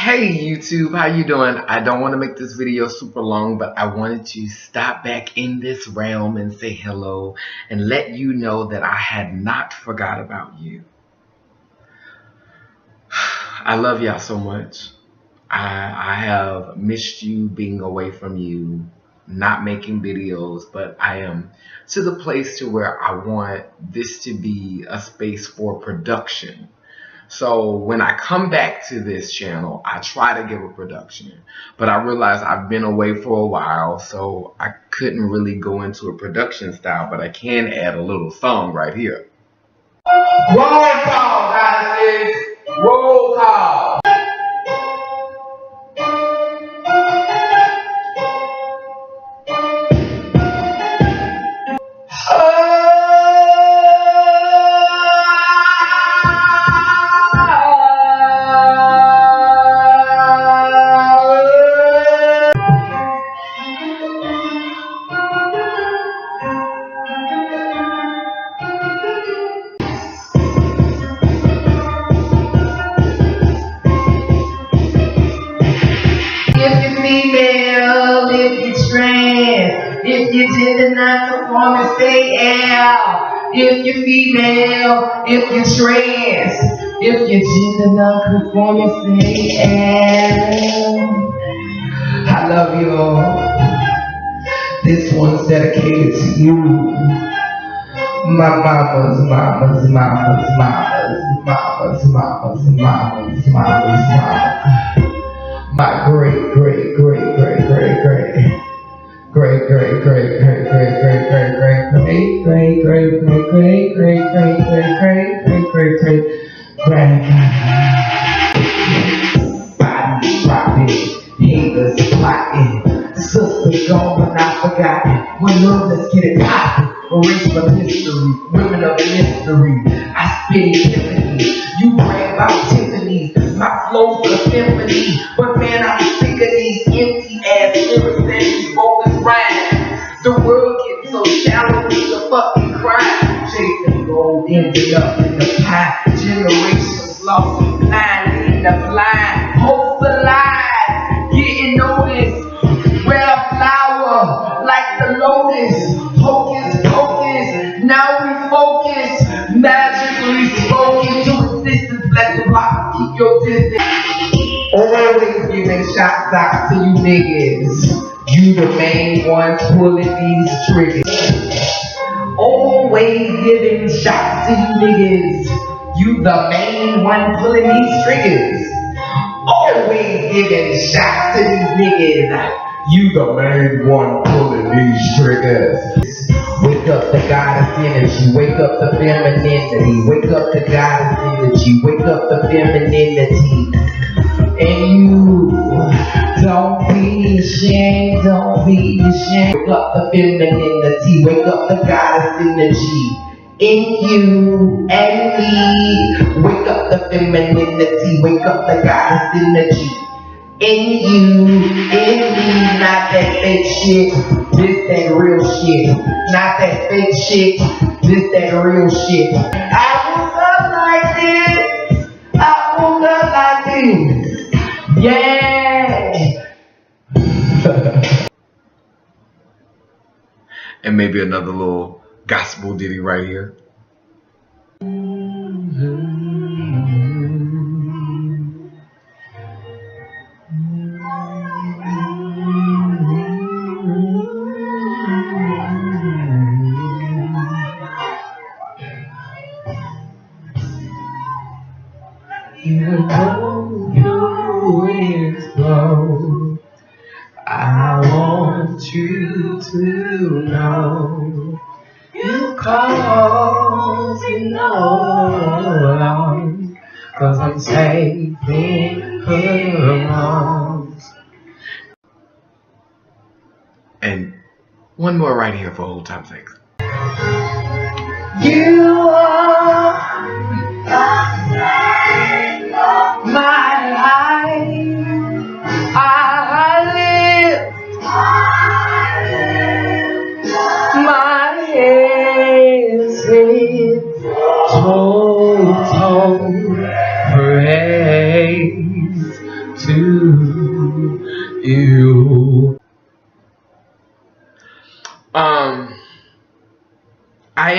Hey YouTube, how you doing? I don't want to make this video super long, but I wanted to stop back in this realm and say hello and let you know that I had not forgot about you. I love y'all so much. I have missed you, being away from you, not making videos, but I am to the place to where I want this to be a space for production. So when I come back to this channel, I try to give a production, but I realize I've been away for a while, so I couldn't really go into a production style, but I can add a little song right here. Roll call, goddesses! Roll call! If you're gender non-conforming, say L. If you're female, if you're trans, if you're gender non-conforming, say L. I love you all. This one's dedicated to you. My mama's mama's mama's mama's mama's mama's mama's mama's mama. My great great great great great great. Great, great, great, great, great, great, great, great, great, great, great, great, great, great, great, great, great, great, great, body dropping, haters plotting, sister gone but not forgotten. When love, let's get it poppin'. Erase from history, women of mystery. I spit epiphany, you brag about Tiffany's. My flow's a symphony, but man, I'm sick of these empty ass lyrics and these bogus rhymes. The world gets so shallow, it's a fucking crime. Chasing gold, ended up in the pie. Generations lost and blind, in the blind. Hopes alive, getting noticed. Wear a flower like the lotus. Hocus pocus, now we focus. Magically spoken to existence. Let the rock keep your distance. Always giving shots out to you niggas. You the main ones pulling these triggers. Always giving shots to you niggas. You the main one pulling these triggers. Always giving shots to these niggas. You the main one pulling these triggers. Wake up the goddess energy, wake up the femininity, wake up the goddess energy, wake up the femininity. And you, don't be ashamed, don't be ashamed. Wake up the femininity, wake up the goddess energy. In you and me, wake up the femininity, wake up the goddess energy. In you, in me, not that fake shit, this that real shit. Not that fake shit, this that real shit. I woke up like this, I woke up like this, yeah. And maybe another little gospel ditty right here. Even though your winds blow, I want you to know you cause me no alarm, 'cause I'm safe in her arms. And one more right here for old time's sake. You are my life. I lift my hands in total praise to Ew. I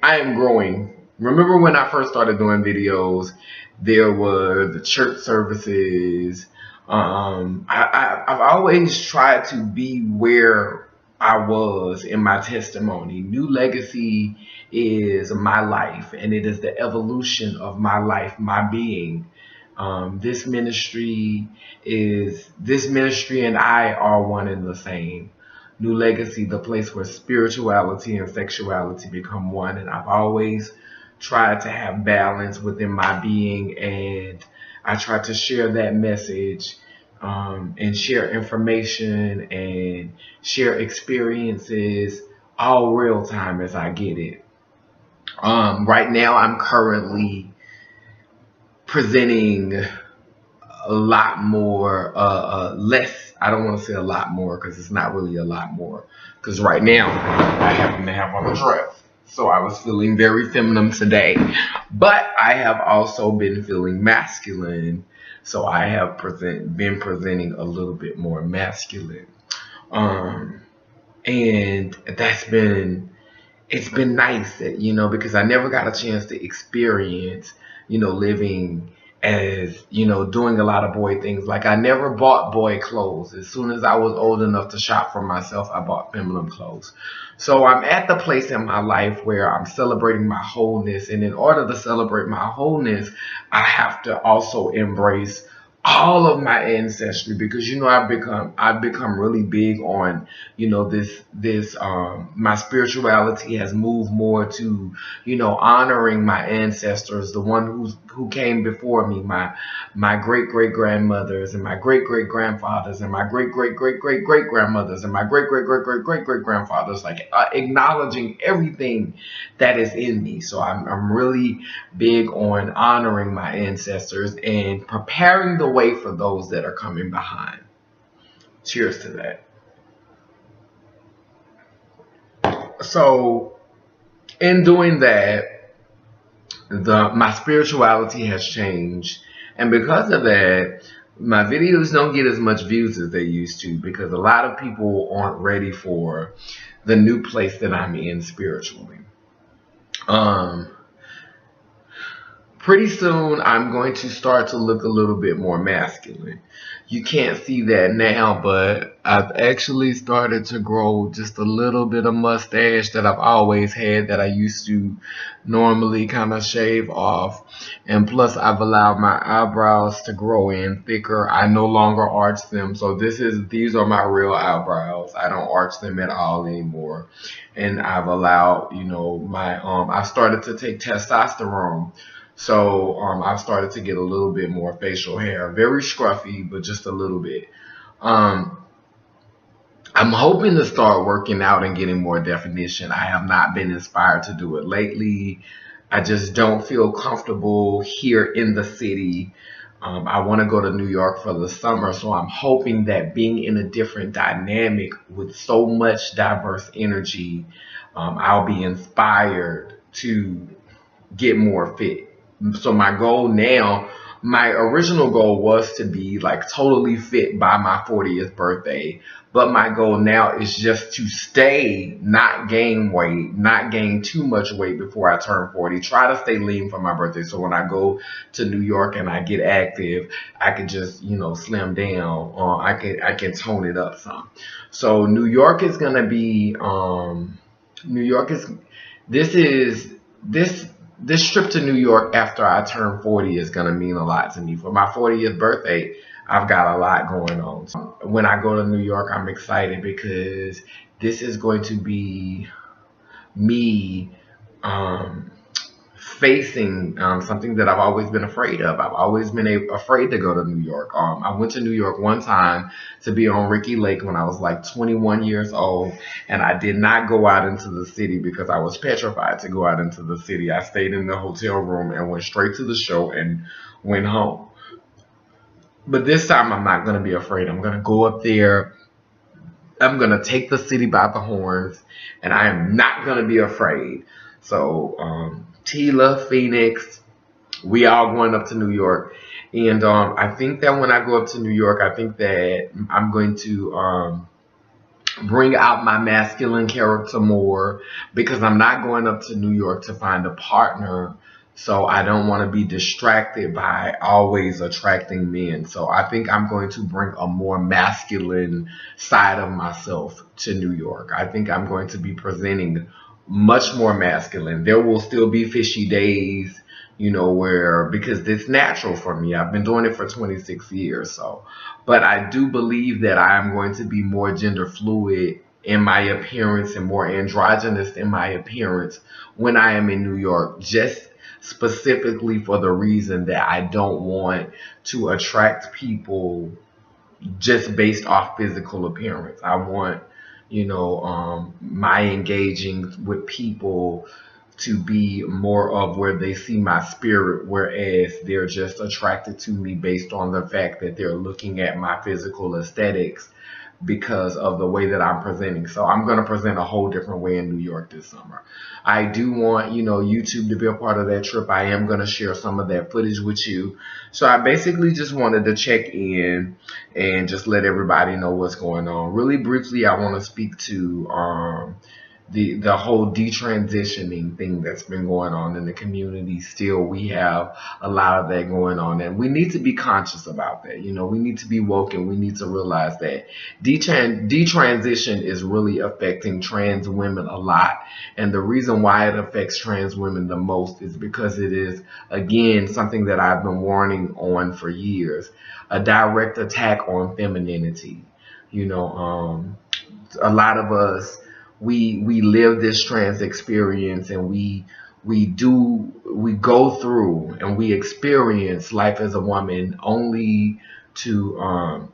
am growing. Remember when I first started doing videos, there were the church services. I've always tried to be where I was in my testimony. New Legacy is my life, and it is the evolution of my life, my being. This ministry and I are one and the same. New Legacy, the place where spirituality and sexuality become one. And I've always tried to have balance within my being, and I try to share that message, and share information and share experiences all real time as I get it. Right now, I'm currently presenting a lot more, less. I don't want to say a lot more because it's not really a lot more. Because right now I happen to have on a dress, so I was feeling very feminine today. But I have also been feeling masculine, so I have been presenting a little bit more masculine, and it's been nice, because I never got a chance to experience, living as, doing a lot of boy things. Like, I never bought boy clothes. As soon as I was old enough to shop for myself, I bought feminine clothes. So I'm at the place in my life where I'm celebrating my wholeness. And in order to celebrate my wholeness, I have to also embrace all of my ancestry, because I've become really big on, my spirituality has moved more to, honoring my ancestors, the one who came before me, my great great grandmothers and my great great grandfathers and my great great great great great grandmothers and my great great great great great great grandfathers, like, acknowledging everything that is in me. So I'm really big on honoring my ancestors and preparing the way for those that are coming behind. Cheers to that. So in doing that, my spirituality has changed, and because of that, my videos don't get as much views as they used to, because a lot of people aren't ready for the new place that I'm in spiritually. Pretty soon, I'm going to start to look a little bit more masculine. You can't see that now, but I've actually started to grow just a little bit of mustache that I've always had, that I used to normally kind of shave off. And plus, I've allowed my eyebrows to grow in thicker. I no longer arch them. So these are my real eyebrows. I don't arch them at all anymore. And I've allowed, I've started to take testosterone. So I've started to get a little bit more facial hair. Very scruffy, but just a little bit. I'm hoping to start working out and getting more definition. I have not been inspired to do it lately. I just don't feel comfortable here in the city. I want to go to New York for the summer, so I'm hoping that being in a different dynamic with so much diverse energy, I'll be inspired to get more fit. So my original goal was to be like totally fit by my 40th birthday. But my goal now is just to stay, not gain weight, not gain too much weight before I turn 40. Try to stay lean for my birthday, so when I go to New York and I get active, I can just, slim down, or I can tone it up some. So New York is gonna be, this trip to New York after I turn 40 is going to mean a lot to me. For my 40th birthday, I've got a lot going on. So when I go to New York, I'm excited, because this is going to be me facing something that I've always been afraid of. I've always been afraid to go to New York. I went to New York one time to be on Ricky Lake when I was like 21 years old, and I did not go out into the city because I was petrified to go out into the city. I stayed in the hotel room and went straight to the show and went home. But this time I'm not going to be afraid. I'm going to go up there. I'm going to take the city by the horns, and I am not going to be afraid. So, Tila, Phoenix, we all going up to New York. And I think that when I go up to New York, I think that I'm going to bring out my masculine character more, because I'm not going up to New York to find a partner. So I don't want to be distracted by always attracting men. So I think I'm going to bring a more masculine side of myself to New York. I think I'm going to be presenting much more masculine. There will still be fishy days, where, because it's natural for me. I've been doing it for 26 years. So, but I do believe that I am going to be more gender fluid in my appearance and more androgynous in my appearance when I am in New York, just specifically for the reason that I don't want to attract people just based off physical appearance. I want, my engaging with people to be more of where they see my spirit, whereas they're just attracted to me based on the fact that they're looking at my physical aesthetics because of the way that I'm presenting. So I'm going to present a whole different way in New York this summer. I do want, YouTube to be a part of that trip. I am going to share some of that footage with you. So I basically just wanted to check in and just let everybody know what's going on. Really briefly, I want to speak to the whole detransitioning thing that's been going on in the community. Still, we have a lot of that going on, and we need to be conscious about that. We need to be woke, and we need to realize that detransition is really affecting trans women a lot. And the reason why it affects trans women the most is because it is, again, something that I've been warning on for years, a direct attack on femininity. A lot of us, we live this trans experience, and we go through and we experience life as a woman only to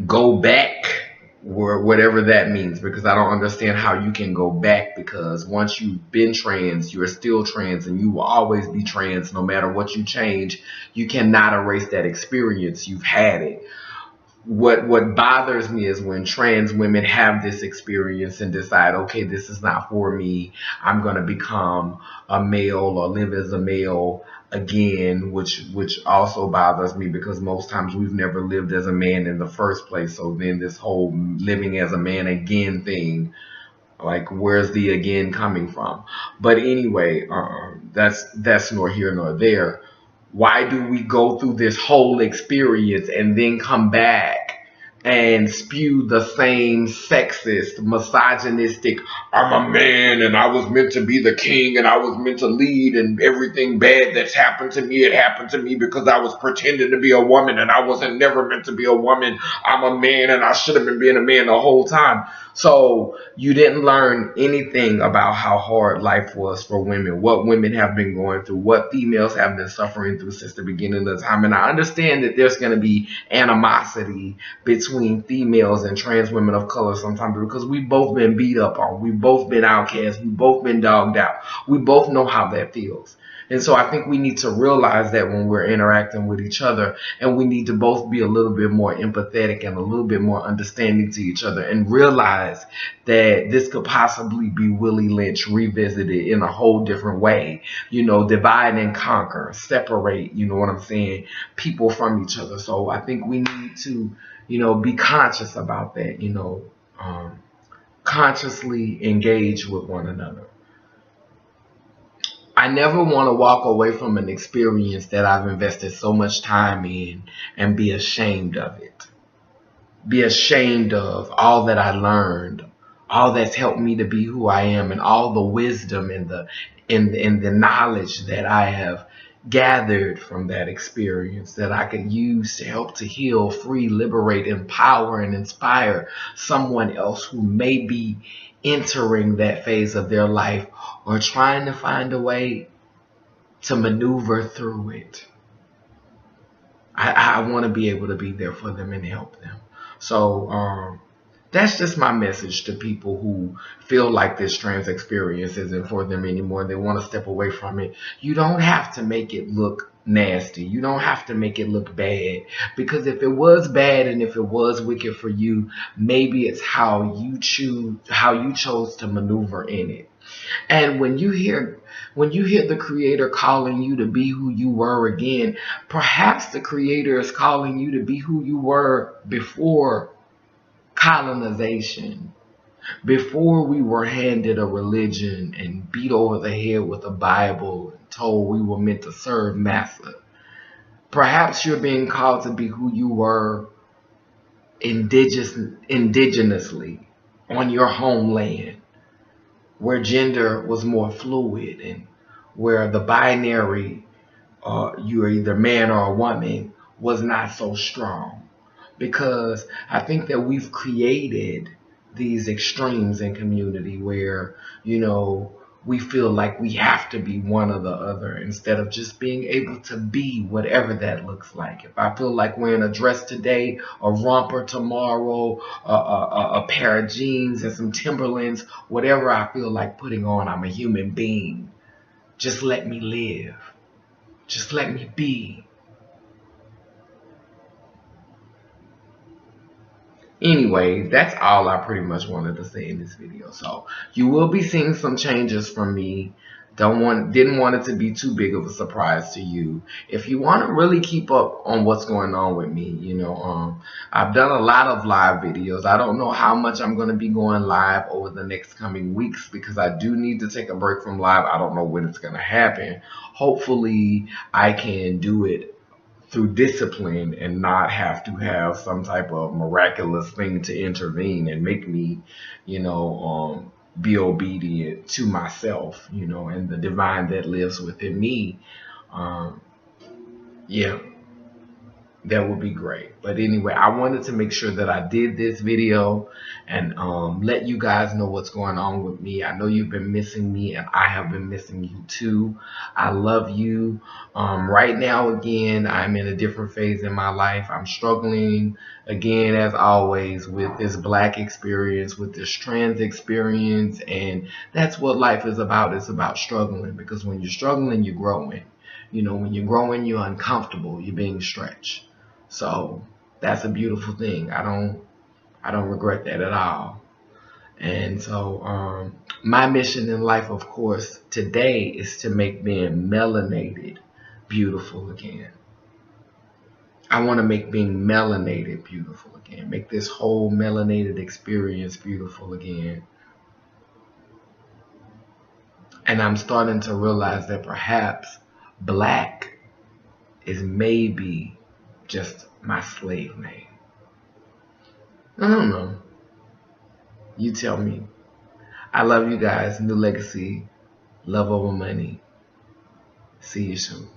go back, whatever that means, because I don't understand how you can go back, because once you've been trans, you're still trans, and you will always be trans no matter what you change. You cannot erase that experience. You've had it. What bothers me is when trans women have this experience and decide, okay, this is not for me. I'm going to become a male or live as a male again, which also bothers me, because most times we've never lived as a man in the first place. So then this whole living as a man again thing, like, where's the again coming from? But anyway, that's nor here nor there. Why do we go through this whole experience and then come back and spew the same sexist, misogynistic, I'm a man and I was meant to be the king and I was meant to lead, and everything bad that's happened to me, it happened to me because I was pretending to be a woman and I wasn't never meant to be a woman. I'm a man and I should have been being a man the whole time. So you didn't learn anything about how hard life was for women, what women have been going through, what females have been suffering through since the beginning of time. And I understand that there's going to be animosity between females and trans women of color sometimes, because we've both been beat up on, we've both been outcast, we've both been dogged out. We both know how that feels. And so I think we need to realize that when we're interacting with each other, and we need to both be a little bit more empathetic and a little bit more understanding to each other, and realize that this could possibly be Willie Lynch revisited in a whole different way. Divide and conquer, separate, you know what I'm saying, people from each other. So I think we need to, be conscious about that, consciously engage with one another. I never want to walk away from an experience that I've invested so much time in and be ashamed of it. Be ashamed of all that I learned, all that's helped me to be who I am, and all the wisdom and the knowledge that I have gathered from that experience that I could use to help to heal, free, liberate, empower, and inspire someone else who may be entering that phase of their life or trying to find a way to maneuver through it. I want to be able to be there for them and help them. So that's just my message to people who feel like this trans experience isn't for them anymore. They want to step away from it. You don't have to make it look nasty. You don't have to make it look bad, because if it was bad and if it was wicked for you, maybe it's how you chose to maneuver in it. And when you hear the Creator calling you to be who you were again, perhaps the Creator is calling you to be who you were before colonization, before we were handed a religion and beat over the head with a Bible and told we were meant to serve Massa. Perhaps you're being called to be who you were indigenously on your homeland, where gender was more fluid and where the binary, you're either man or a woman, was not so strong. Because I think that we've created these extremes in community where, we feel like we have to be one or the other instead of just being able to be whatever that looks like. If I feel like wearing a dress today, a romper tomorrow, a pair of jeans and some Timberlands, whatever I feel like putting on, I'm a human being. Just let me live. Just let me be. Anyway, that's all I pretty much wanted to say in this video. So you will be seeing some changes from me. Didn't want it to be too big of a surprise to you. If you want to really keep up on what's going on with me, I've done a lot of live videos. I don't know how much I'm going to be going live over the next coming weeks because I do need to take a break from live. I don't know when it's going to happen. Hopefully I can do it through discipline and not have to have some type of miraculous thing to intervene and make me, be obedient to myself, and the divine that lives within me. Yeah, that would be great. But anyway, I wanted to make sure that I did this video and let you guys know what's going on with me. I know you've been missing me and I have been missing you too. I love you. Right now, again, I'm in a different phase in my life. I'm struggling again, as always, with this Black experience, with this trans experience, and that's what life is about. It's about struggling, because when you're struggling, you're growing. When you're growing, you're uncomfortable. You're being stretched. So that's a beautiful thing. I don't regret that at all. And so my mission in life, of course, today is to make being melanated beautiful again. I want to make being melanated beautiful again. Make this whole melanated experience beautiful again. And I'm starting to realize that perhaps Black is maybe just my slave name. I don't know. You tell me. I love you guys. New Legacy. Love over money. See you soon.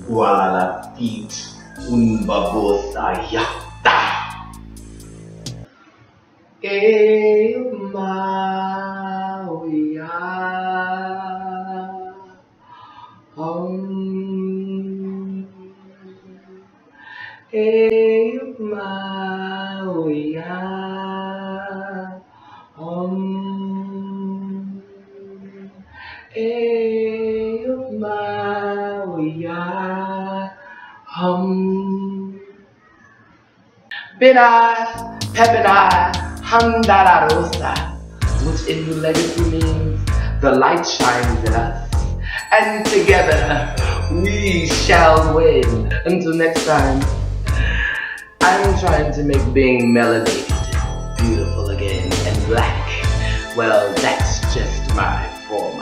Guala feet unbabosa yata. Mauya Mauya Bina Pepina Handararosa, which in New Legacy means the light shines in us, and together we shall win. Until next time, I'm trying to make being melanated beautiful again, and Black, well, that's just my form.